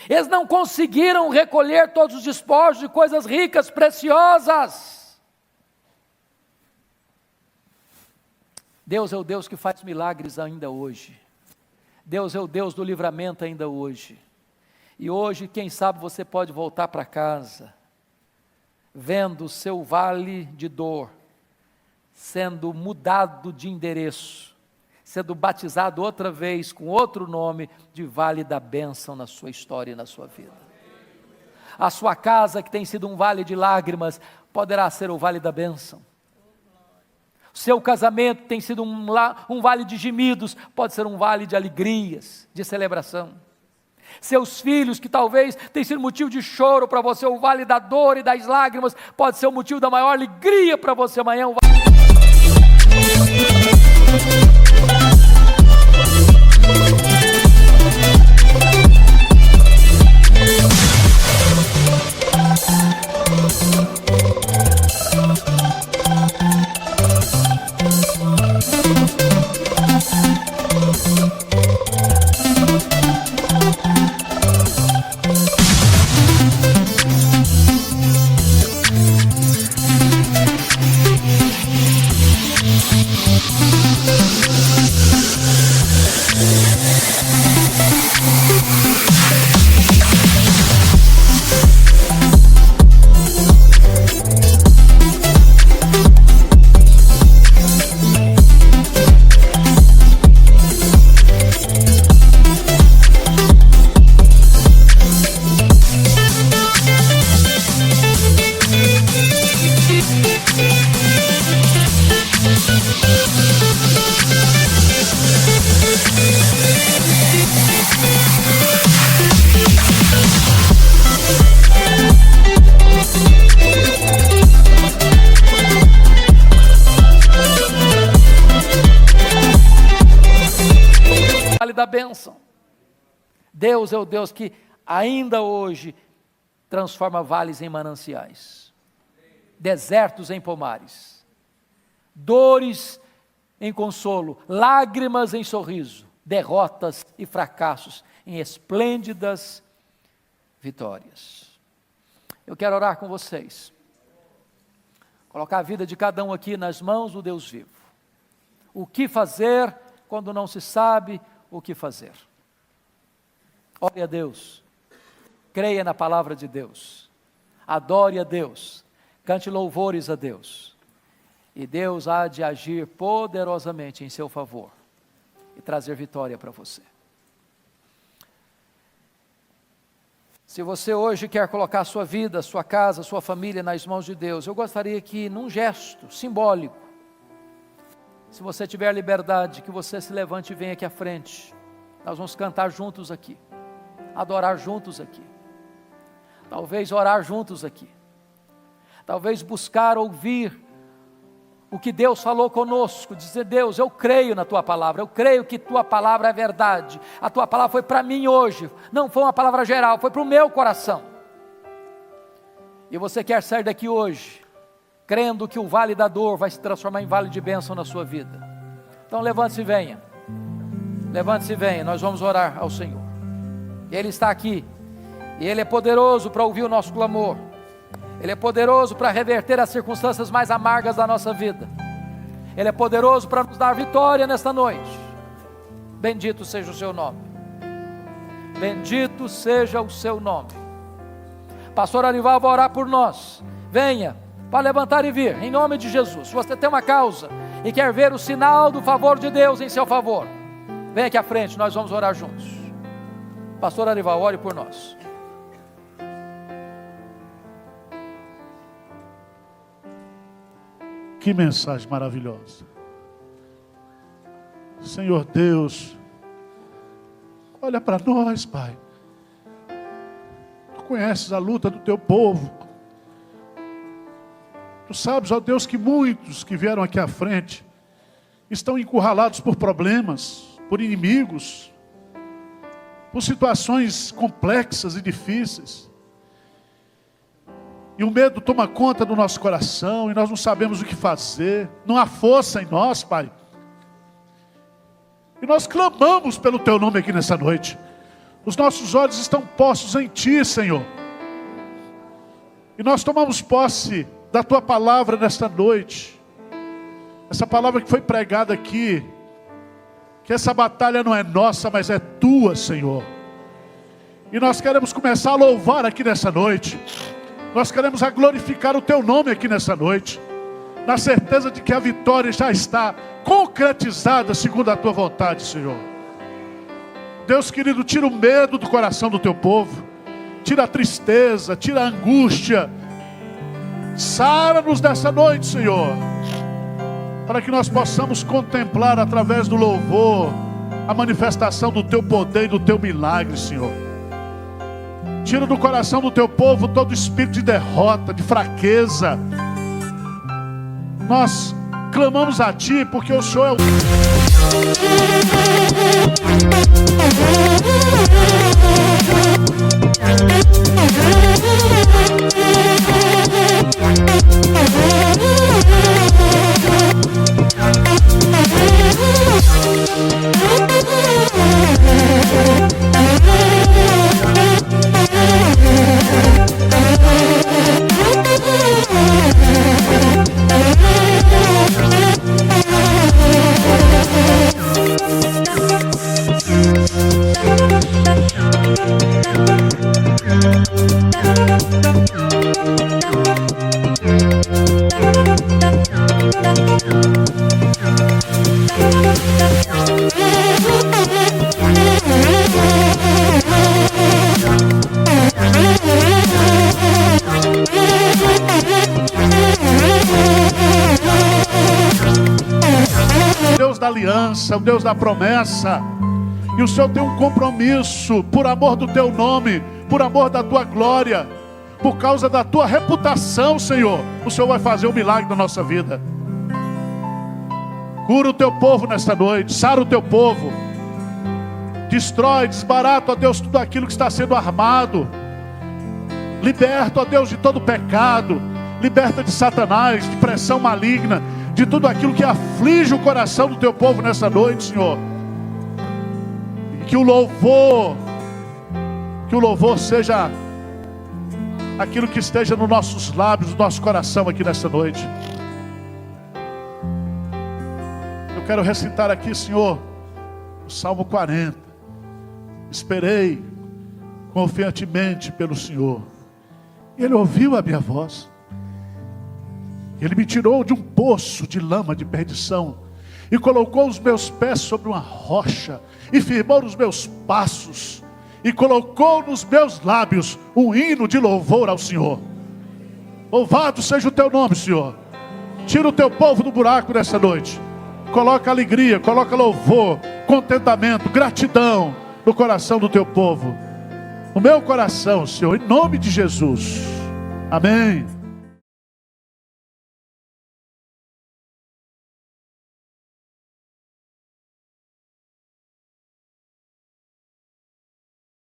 eles não conseguiram recolher todos os despojos de coisas ricas, preciosas. Deus é o Deus que faz milagres ainda hoje. Deus é o Deus do livramento ainda hoje. E hoje, quem sabe, você pode voltar para casa, vendo o seu vale de dor, sendo mudado de endereço, sendo batizado outra vez com outro nome de Vale da Bênção na sua história e na sua vida. A sua casa, que tem sido um vale de lágrimas, poderá ser o Vale da Bênção. Seu casamento tem sido um vale de gemidos, pode ser um vale de alegrias, de celebração. Seus filhos, que talvez tenham sido motivo de choro para você, o vale da dor e das lágrimas, pode ser o motivo da maior alegria para você amanhã. Vale da Bênção. Deus é o Deus que ainda hoje transforma vales em mananciais, desertos em pomares, dores em consolo, lágrimas em sorriso, derrotas e fracassos em esplêndidas vitórias. Eu quero orar com vocês, colocar a vida de cada um aqui nas mãos do Deus vivo. O que fazer quando não se sabe o que fazer? Ore a Deus, creia na palavra de Deus, adore a Deus, cante louvores a Deus, e Deus há de agir poderosamente em seu favor e trazer vitória para você. Se você hoje quer colocar a sua vida, a sua casa, a sua família nas mãos de Deus, eu gostaria que, num gesto simbólico, se você tiver liberdade, que você se levante e venha aqui à frente. Nós vamos cantar juntos aqui, adorar juntos aqui, talvez orar juntos aqui, talvez buscar ouvir o que Deus falou conosco, dizer: Deus, eu creio na Tua palavra, eu creio que Tua palavra é verdade, a Tua palavra foi para mim hoje, não foi uma palavra geral, foi para o meu coração. e você quer sair daqui hoje, crendo que o vale da dor vai se transformar em vale de bênção na sua vida, então levante-se e venha. Levante-se e venha, nós vamos orar ao Senhor. Ele está aqui, e Ele é poderoso para ouvir o nosso clamor. Ele é poderoso para reverter as circunstâncias mais amargas da nossa vida. Ele é poderoso para nos dar vitória nesta noite. Bendito seja o seu nome. Bendito seja o seu nome. Pastor Arival vai orar por nós. Venha, para levantar e vir, em nome de Jesus. Se você tem uma causa e quer ver o sinal do favor de Deus em seu favor, vem aqui à frente, nós vamos orar juntos. Pastor Arival, ore por nós. Que mensagem maravilhosa. Senhor Deus, olha para nós, Pai. Tu conheces a luta do teu povo. Tu sabes, ó Deus, que muitos que vieram aqui à frente estão encurralados por problemas, por inimigos, por situações complexas e difíceis. E o medo toma conta do nosso coração, e nós não sabemos o que fazer, não há força em nós, Pai. E nós clamamos pelo Teu nome aqui nessa noite. Os nossos olhos estão postos em Ti, Senhor. E nós tomamos posse da Tua palavra nesta noite. Essa palavra que foi pregada aqui, que essa batalha não é nossa, mas é Tua, Senhor. E nós queremos começar a louvar aqui nessa noite. Nós queremos a glorificar o Teu nome aqui nessa noite, na certeza de que a vitória já está concretizada segundo a Tua vontade, Senhor. Deus querido, tira o medo do coração do Teu povo, tira a tristeza, tira a angústia, sara-nos nessa noite, Senhor, para que nós possamos contemplar através do louvor a manifestação do Teu poder e do Teu milagre, Senhor. Tira do coração do Teu povo todo espírito de derrota, de fraqueza. Nós clamamos a Ti, porque o Senhor é o... aliança, o Deus da promessa. E o Senhor tem um compromisso, por amor do Teu nome, por amor da Tua glória, por causa da Tua reputação, Senhor. O Senhor vai fazer um milagre na nossa vida. Cura o Teu povo nesta noite, sara o Teu povo, destrói, desbarata, ó Deus, tudo aquilo que está sendo armado. Liberta, ó Deus, de todo pecado, liberta de Satanás, de pressão maligna, de tudo aquilo que aflige o coração do Teu povo nessa noite, Senhor. E que o louvor seja aquilo que esteja nos nossos lábios, no nosso coração aqui nessa noite. Eu quero recitar aqui, Senhor, o Salmo 40. Esperei confiantemente pelo Senhor. Ele ouviu a minha voz. Ele me tirou de um poço de lama de perdição e colocou os meus pés sobre uma rocha e firmou os meus passos e colocou nos meus lábios um hino de louvor ao Senhor. Louvado seja o Teu nome, Senhor. Tira o Teu povo do buraco nessa noite. Coloca alegria, coloca louvor, contentamento, gratidão no coração do Teu povo. No meu coração, Senhor, em nome de Jesus. Amém.